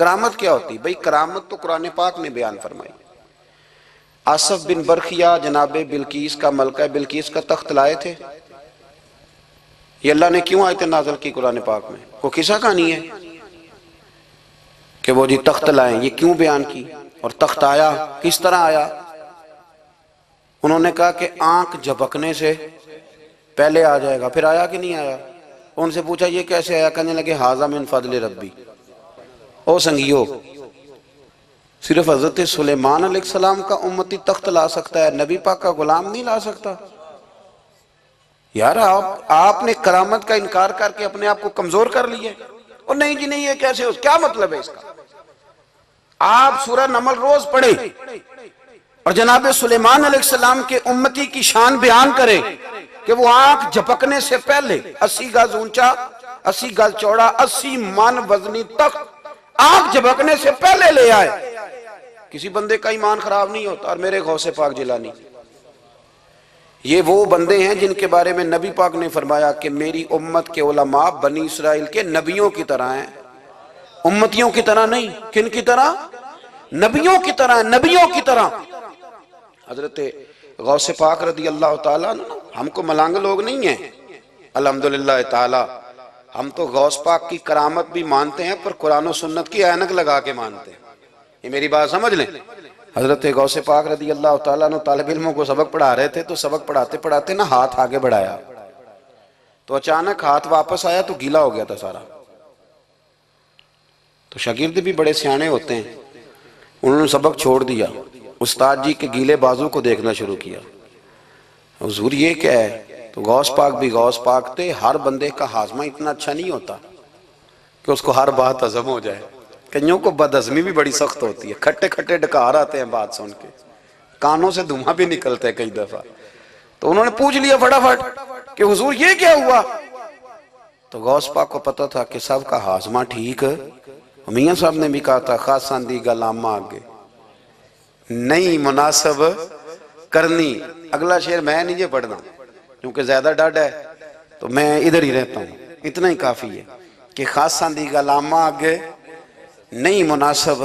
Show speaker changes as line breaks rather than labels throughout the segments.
کرامت کیا ہوتی؟ بھئی کرامت تو قرآن پاک نے بیان فرمائی۔ آصف بن برخیا جناب بلقیس کا ملکہ بلقیس کا تخت لائے تھے، یہ اللہ نے کیوں آیت نازل کی قرآن پاک میں؟ کوئی قصہ کہانی ہے کہ وہ جی تخت لائیں؟ یہ کیوں بیان کی؟ اور تخت آیا کس طرح آیا؟ انہوں نے کہا کہ آنکھ جھپکنے سے پہلے آ جائے گا، پھر آیا کہ نہیں آیا؟ ان سے پوچھا یہ کیسے آیا؟ کہنے لگے ھذا من فضل ربی۔ او سنگیو، صرف حضرت سلیمان علیہ السلام کا امتی تخت لا سکتا ہے، نبی پاک کا غلام نہیں لا سکتا؟ یار آپ نے کرامت کا انکار کر کے اپنے آپ کو کمزور کر لیا۔ اور نہیں جی نہیں، یہ کیسے ہو؟ کیا مطلب ہے اس کا؟ آپ سورہ نمل روز پڑھیں اور جناب سلیمان علیہ السلام کے امتی کی شان بیان کریں کہ وہ آنکھ جھپکنے سے پہلے 80 گز اونچا، 80 گز چوڑا، 80 من وزنی تخت آنکھ جھپکنے سے پہلے لے آئے۔ کسی بندے کا ایمان خراب نہیں ہوتا۔ اور میرے غوث پاک جیلانی، یہ وہ بندے ہیں جن کے بارے میں نبی پاک نے فرمایا کہ میری امت کے علماء بنی اسرائیل کے نبیوں کی طرح ہیں، امتیوں کی طرح نہیں۔ کن کی طرح؟ نبیوں کی طرح، نبیوں کی طرح۔ حضرت غوث پاک رضی اللہ تعالیٰ عنہ، ہم کو ملانگ لوگ نہیں ہیں الحمدللہ تعالیٰ، ہم تو غوث پاک کی کرامت بھی مانتے ہیں پر قرآن و سنت کی اینک لگا کے مانتے ہیں۔ یہ میری بات سمجھ لیں۔ حضرت غوث پاک رضی اللہ تعالیٰ عنہ طالب علموں کو سبق پڑھا رہے تھے، تو سبق پڑھاتے پڑھاتے نا ہاتھ آگے بڑھایا تو اچانک ہاتھ واپس آیا تو گیلا ہو گیا تھا سارا۔ تو شاگرد بھی بڑے سیانے ہوتے ہیں، انہوں نے سبق چھوڑ دیا، استاد جی کے گیلے بازو کو دیکھنا شروع کیا۔ حضور یہ کیا ہے؟ تو غوث پاک بھی غوث پاک تھے، ہر بندے کا ہاضمہ اتنا اچھا نہیں ہوتا کہ اس کو ہر بات ہضم ہو جائے۔ کئیوں کو بد ہضمی بھی بڑی سخت ہوتی ہے، کھٹے کھٹے ڈکار آتے ہیں بات سن کے، کانوں سے دھواں بھی نکلتے ہیں کئی دفعہ۔ تو انہوں نے پوچھ لیا فٹافٹ کہ حضور یہ کیا ہوا؟ تو غوث پاک کو پتا تھا کہ سب کا ہاضمہ ٹھیک ہے۔ میاں صاحب نے بھی کہا تھا خاصاں دی گلامہ آگے نہیں مناسب کرنی۔ اگلا شعر میں نہیں یہ پڑھنا کیونکہ زیادہ ڈاڈ ہے تو میں ادھر ہی رہتا ہوں، اتنا ہی کافی ہے کہ خاصاں دی گلامہ آگے نہیں مناسب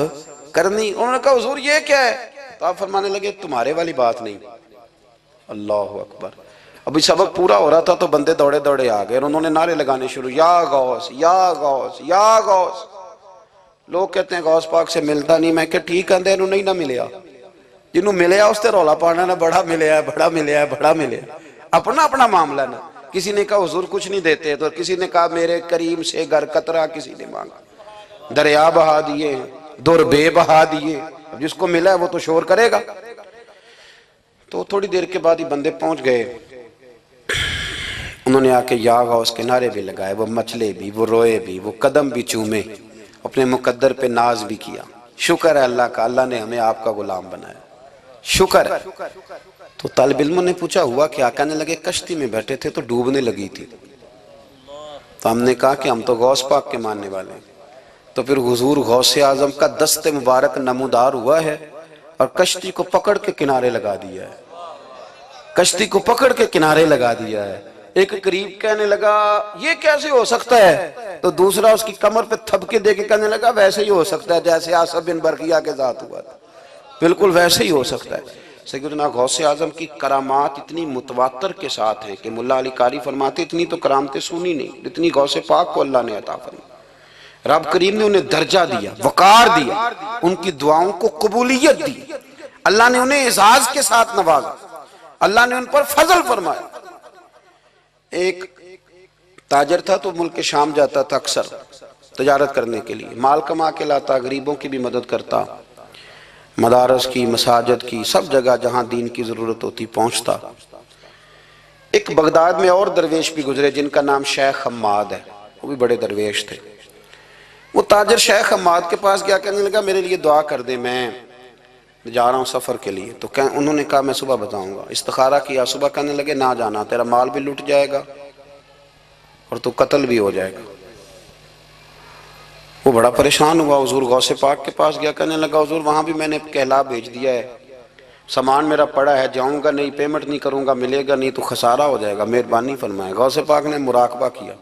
کرنی۔ انہوں نے کہا حضور یہ کیا ہے؟ تو آپ فرمانے لگے تمہارے والی بات نہیں۔ اللہ اکبر۔ ابھی سبق پورا ہو رہا تھا تو بندے دوڑے دوڑے آ گئے اور انہوں نے نعرے لگانے شروع، یا غوث یا غوث یا غوث۔ لوگ کہتے ہیں غوث پاک سے ملتا نہیں، میں کہ ٹھیک ہے انہوں نہیں نہ ملیا، جنہوں ملیا اس تے رولا پانا نہ بڑا ملیا ہے بڑا ملیا ہے بڑا ملیا ہے، اپنا اپنا معاملہ نا۔ کسی نے کہا حضور کچھ نہیں دیتے، تو کسی نے کہا میرے کریم سے گر قطرہ کسی نے مانگا، دریا بہا دیے، در بے بہا دیے، جس کو ملا ہے وہ تو شور کرے گا۔ تو تھوڑی دیر کے بعد ہی بندے پہنچ گئے، انہوں نے آ کے یا غوث کے نعرے بھی لگائے، وہ مچلے بھی، وہ روئے بھی، وہ قدم بھی چومے، اپنے مقدر پہ ناز بھی کیا۔ شکر ہے اللہ کا، اللہ نے ہمیں آپ کا غلام بنایا، شکر ہے۔ تو طالب علموں نے پوچھا ہوا کیا؟ کہنے لگے کشتی میں بیٹھے تھے تو ڈوبنے لگی تھی، تو ہم نے کہا کہ ہم تو غوث پاک کے ماننے والے ہیں۔ تو پھر حضور غوث اعظم کا دست مبارک نمودار ہوا ہے اور کشتی کو پکڑ کے کنارے لگا دیا ہے، کشتی کو پکڑ کے کنارے لگا دیا ہے۔ ایک قریب کہنے لگا یہ کیسے ہو سکتا ہے؟ تو دوسرا اس کی کمر پہ تھپکے دے کے کہنے لگا ویسے ہی ہو سکتا ہے جیسے آصف بن برقیہ کے ذات ہوا تھا، بالکل ویسے ہی ہو سکتا ہے۔ سیدنا غوث اعظم کی کرامات اتنی متواتر کے ساتھ ہیں کہ ملا علی قاری فرماتے اتنی تو کرامتیں سنی نہیں جتنی غوث پاک کو اللہ نے عطا فرمائی۔ رب کریم نے انہیں درجہ دیا، وقار دیا، ان کی دعاؤں کو قبولیت دی، اللہ نے انہیں اعزاز کے ساتھ نوازا، اللہ نے ان پر فضل فرمایا۔ ایک تاجر تھا تو ملک شام جاتا تھا اکثر تجارت کرنے کے لیے، مال کما کے لاتا، غریبوں کی بھی مدد کرتا، مدارس کی، مساجد کی، سب جگہ جہاں دین کی ضرورت ہوتی پہنچتا۔ ایک بغداد میں اور درویش بھی گزرے جن کا نام شیخ حماد ہے، وہ بھی بڑے درویش تھے۔ وہ تاجر شیخ حماد کے پاس گیا، کہنے لگا میرے لیے دعا کر دے، میں جا رہا ہوں سفر کے لیے۔ تو انہوں نے کہا میں صبح بتاؤں گا۔ استخارہ کیا، صبح کہنے لگے نہ جانا، تیرا مال بھی لٹ جائے گا اور تو قتل بھی ہو جائے گا۔ وہ بڑا پریشان ہوا، حضور غوث پاک کے پاس گیا، کہنے لگا حضور وہاں بھی میں نے کہلا بھیج دیا ہے، سامان میرا پڑا ہے، جاؤں گا نہیں، پیمنٹ نہیں کروں گا، ملے گا نہیں تو خسارہ ہو جائے گا، مہربانی فرمائے۔ غوث پاک نے مراقبہ کیا،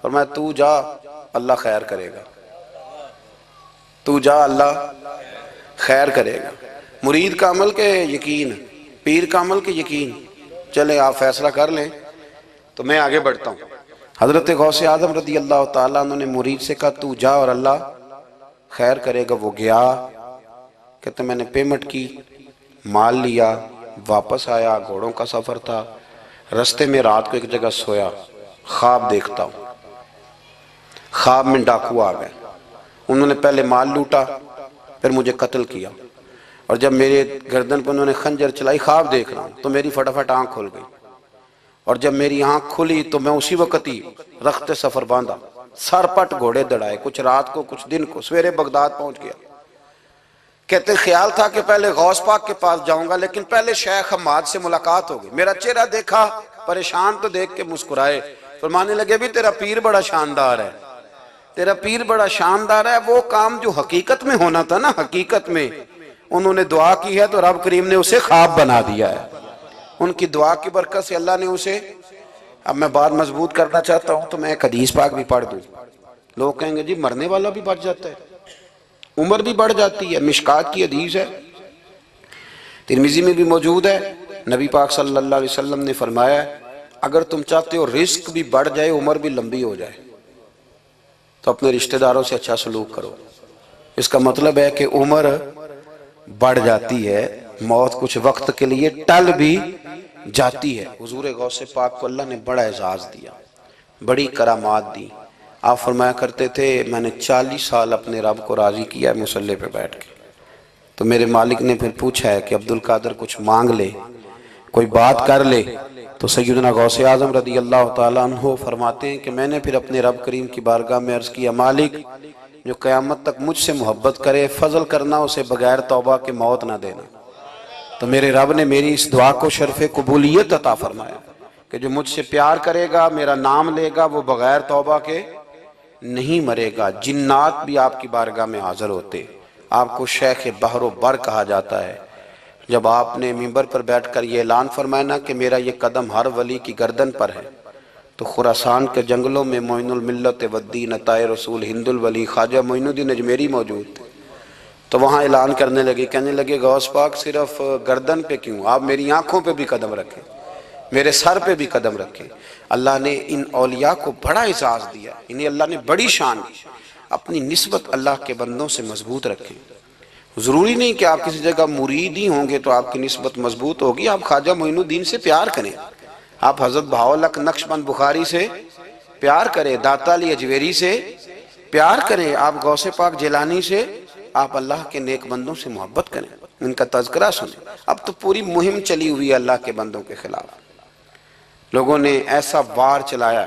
فرمایا تو جا، اللہ خیر کرے گا۔ تو جا اللہ خیر کرے گا۔ مرید کا عمل کے یقین، پیر کا عمل کے یقین، چلیں آپ فیصلہ کر لیں تو میں آگے بڑھتا ہوں۔ حضرت غوث اعظم رضی اللہ تعالیٰ عنہ نے مرید سے کہا تو جا اور اللہ خیر کرے گا۔ وہ گیا، کہتے میں نے پیمنٹ کی، مال لیا، واپس آیا، گھوڑوں کا سفر تھا، رستے میں رات کو ایک جگہ سویا، خواب دیکھتا ہوں، خواب میں ڈاکو آ گئے، انہوں نے پہلے مال لوٹا، پھر مجھے قتل کیا، اور جب میرے گردن پر انہوں نے خنجر چلائی، خواب دیکھ رہا ہوں تو میری فٹافٹ آنکھ کھل گئی، اور جب میری آنکھ کھلی تو میں اسی وقت ہی رخت سفر باندھا، سر پٹ گھوڑے دڑائے، کچھ رات کو کچھ دن کو، سویرے بغداد پہنچ گیا۔ کہتے خیال تھا کہ پہلے غوث پاک کے پاس جاؤں گا، لیکن پہلے شیخ حماد سے ملاقات ہو گئی، میرا چہرہ دیکھا، پریشان تو دیکھ کے مسکرائے، فرمانے لگے بھی تیرا پیر بڑا شاندار ہے، تیرا پیر بڑا شاندار ہے، وہ کام جو حقیقت میں ہونا تھا نا، حقیقت میں انہوں نے دعا کی ہے تو رب کریم نے اسے خواب بنا دیا ہے، ان کی دعا کی برکت سے اللہ نے اسے۔ اب میں بات مضبوط کرنا چاہتا ہوں تو میں ایک حدیث پاک بھی پڑھ دوں، لوگ کہیں گے جی مرنے والا بھی بچ جاتا ہے، عمر بھی بڑھ جاتی ہے، مشکات کی حدیث ہے، ترمذی میں بھی موجود ہے، نبی پاک صلی اللہ علیہ وسلم نے فرمایا اگر تم چاہتے ہو رزق بھی بڑھ جائے، عمر بھی لمبی ہو جائے، تو اپنے رشتہ داروں سے اچھا سلوک کرو۔ اس کا مطلب ہے کہ عمر بڑھ جاتی ہے، موت کچھ وقت کے لیے ٹل بھی جاتی ہے۔ حضور غوث پاک کو اللہ نے بڑا اعزاز دیا، بڑی کرامات دی۔ آپ فرمایا کرتے تھے میں نے 40 سال اپنے رب کو راضی کیا ہے مصلی پہ بیٹھ کے، تو میرے مالک نے پھر پوچھا ہے کہ عبدالقادر کچھ مانگ لے، کوئی بات کر لے، تو سیدنا غوث اعظم رضی اللہ تعالیٰ عنہ فرماتے ہیں کہ میں نے پھر اپنے رب کریم کی بارگاہ میں عرض کیا مالک جو قیامت تک مجھ سے محبت کرے، فضل کرنا اسے بغیر توبہ کے موت نہ دینا۔ تو میرے رب نے میری اس دعا کو شرف قبولیت عطا فرمایا کہ جو مجھ سے پیار کرے گا، میرا نام لے گا، وہ بغیر توبہ کے نہیں مرے گا۔ جنات بھی آپ کی بارگاہ میں حاضر ہوتے، آپ کو شیخ بحر و بر کہا جاتا ہے۔ جب آپ نے منبر پر بیٹھ کر یہ اعلان فرمایا نا کہ میرا یہ قدم ہر ولی کی گردن پر ہے، تو خراسان کے جنگلوں میں معین الملت والدین عطائے رسول ہند الولی خواجہ معین الدین اجمیری موجود تھے، تو وہاں اعلان کرنے لگے، کہنے لگے غوث پاک صرف گردن پہ کیوں، آپ میری آنکھوں پہ بھی قدم رکھیں، میرے سر پہ بھی قدم رکھیں۔ اللہ نے ان اولیاء کو بڑا اعزاز دیا، انہیں اللہ نے بڑی شان دی۔ اپنی نسبت اللہ کے بندوں سے مضبوط رکھیں، ضروری نہیں کہ آپ کسی جگہ مرید ہی ہوں گے تو آپ کی نسبت مضبوط ہوگی، آپ خواجہ معین الدین سے پیار کریں، آپ حضرت بہاءالحق نقشبند بخاری سے پیار کریں، داتا علی اجویری سے پیار کریں، آپ غوث پاک جیلانی سے، آپ اللہ کے نیک بندوں سے محبت کریں، ان کا تذکرہ سنیں۔ اب تو پوری مہم چلی ہوئی ہے اللہ کے بندوں کے خلاف، لوگوں نے ایسا وار چلایا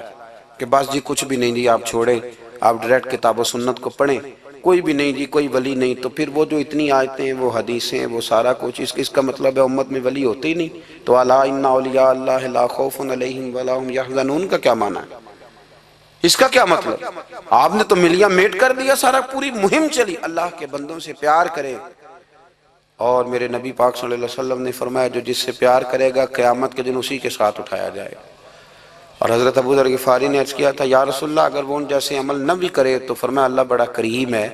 کہ بس جی کچھ بھی نہیں جی آپ چھوڑیں، آپ ڈائریکٹ کتاب و سنت کو پڑھیں، کوئی بھی نہیں جی، کوئی ولی نہیں، تو پھر وہ جو اتنی آیتیں ہیں، وہ حدیثیں ہیں، وہ سارا کچھ، اس کا مطلب ہے امت میں ولی ہوتے ہی نہیں۔ تو الا ان اولیاء اللہ لا خوف علیہم ولا هم یحزنون کا کیا معنی ہے؟ اس کا کیا مطلب؟ آپ نے تو ملیاں میٹ کر دیا، سارا پوری مہم چلی، اللہ کے بندوں سے پیار کرے، اور میرے نبی پاک صلی اللہ علیہ وسلم نے فرمایا جو جس سے پیار کرے گا قیامت کے دن اسی کے ساتھ اٹھایا جائے گا۔ اور حضرت ابو ذر غفاری نے عرض کیا تھا یا رسول اللہ اگر وہ ان جیسے عمل نہ بھی کرے تو فرمایا اللہ بڑا کریم ہے،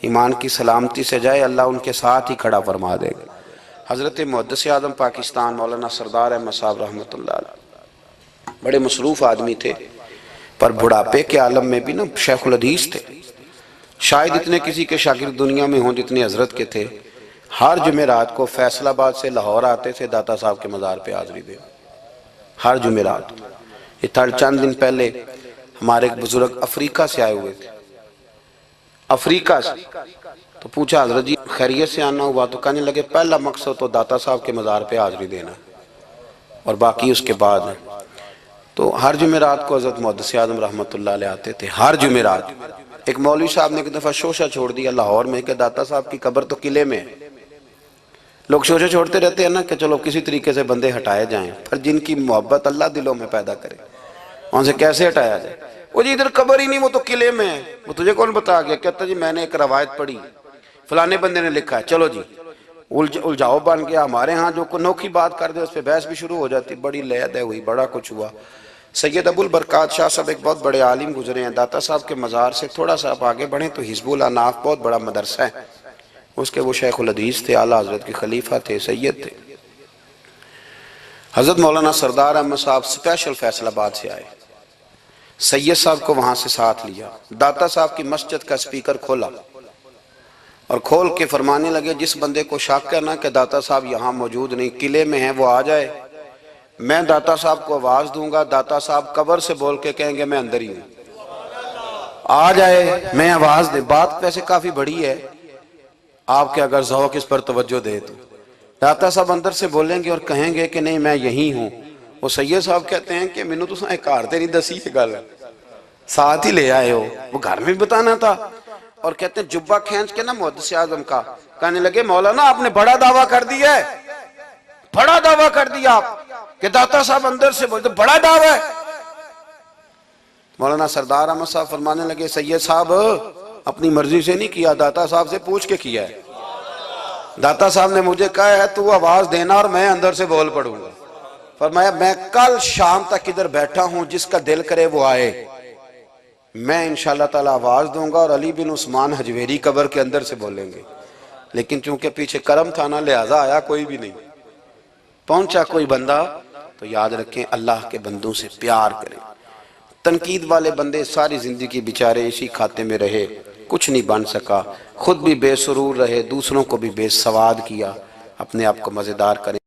ایمان کی سلامتی سے جائے اللہ ان کے ساتھ ہی کھڑا فرما دے گا۔ حضرت محدث اعظم پاکستان مولانا سردار احمد صاحب رحمۃ اللہ علیہ بڑے مصروف آدمی تھے، پر بڑھاپے کے عالم میں بھی نا شیخ الحدیث تھے، شاید اتنے کسی کے شاگرد دنیا میں ہوں جتنے حضرت کے تھے۔ ہر جمعرات کو فیصل آباد سے لاہور آتے تھے داتا صاحب کے مزار پہ حاضری دے، ہر جمعرات۔ یہ چند دن پہلے ہمارے ایک بزرگ افریقہ سے آئے ہوئے تھے، افریقہ سے، تو پوچھا حضرت جی خیریت سے آنا ہوا؟ تو کہنے لگے پہلا مقصد تو داتا صاحب کے مزار پہ حاضری دینا اور باقی اس کے بعد۔ تو ہر جمعرات کو حضرت محدث اعظم رحمۃ اللہ علیہ آتے تھے، ہر جمعرات۔ ایک مولوی صاحب نے ایک دفعہ شوشہ چھوڑ دیا لاہور میں کہ داتا صاحب کی قبر تو قلعے میں ہے، لوگ شوشہ چھوڑتے رہتے ہیں نا کہ چلو کسی طریقے سے بندے ہٹائے جائیں، پر جن کی محبت اللہ دلوں میں پیدا کرے ان سے کیسے ہٹایا جائے؟ وہ جی ادھر قبر ہی نہیں، وہ تو قلعے میں ہے۔ وہ تجھے کون بتا گیا؟ کہتا جی میں نے ایک روایت پڑھی، فلانے بندے نے لکھا ہے، چلو جی الجھاؤ بن گیا۔ ہمارے ہاں جو انوکھی بات کر دے اس پہ بحث بھی شروع ہو جاتی، بڑی لے دے ہوئی، بڑا کچھ ہوا۔ سید ابو البرکات شاہ صاحب ایک بہت بڑے عالم گزرے ہیں، داتا صاحب کے مزار سے تھوڑا سا آپ آگے بڑھیں تو حزب الاناف بہت بڑا مدرسہ ہے، اس کے وہ شیخ الحدیث تھے، اعلیٰ حضرت کے خلیفہ تھے، سید تھے۔ حضرت مولانا سردار احمد صاحب سپیشل فیصل آباد سے آئے، سید صاحب کو وہاں سے ساتھ لیا، داتا صاحب کی مسجد کا سپیکر کھولا اور کھول کے فرمانے لگے جس بندے کو شک کرنا کہ داتا صاحب یہاں موجود نہیں، قلعے میں ہیں، وہ آ جائے، میں داتا صاحب کو آواز دوں گا، داتا صاحب قبر سے بول کے کہیں گے میں اندر ہی ہوں، آ جائے میں آواز دے۔ بات ویسے کافی بڑی ہے، آپ کے اگر ذوق اس پر توجہ دے تو داتا صاحب اندر سے بولیں گے اور کہیں گے کہ نہیں میں یہی ہوں، وہ سید صاحب کہتے ہیں کہ مینوں تساں ایک کار تے نہیں دسی یہ گل، ساتھ ہی لے آئے ہو، وہ گھر میں بتانا تھا، اور کہتے ہیں جبہ کھینچ کے نا محدث اعظم کا، کہنے لگے مولانا آپ نے بڑا دعویٰ کر دیا ہے، بڑا دعویٰ کر دیا آپ کہ داتا صاحب اندر سے بولتے بڑا دعویٰ ہے۔ مولانا سردار احمد صاحب فرمانے لگے سید صاحب اپنی مرضی سے نہیں کیا، داتا صاحب سے پوچھ کے کیا ہے، داتا صاحب نے مجھے کہا ہے تو آواز دینا اور میں اندر سے بول پڑوں گا۔ فرمایا میں کل شام تک ادھر بیٹھا ہوں، جس کا دل کرے وہ آئے، میں انشاءاللہ تعالی آواز دوں گا اور علی بن عثمان حجویری قبر کے اندر سے بولیں گے، لیکن چونکہ پیچھے کرم تھا نا لہذا آیا کوئی بھی نہیں، پہنچا کوئی بندہ۔ تو یاد رکھیں اللہ کے بندوں سے پیار کریں، تنقید والے بندے ساری زندگی بیچارے اسی کھاتے میں رہے، کچھ نہیں بن سکا، خود بھی بے سرور رہے، دوسروں کو بھی بے سواد کیا، اپنے آپ کو مزیدار کریں۔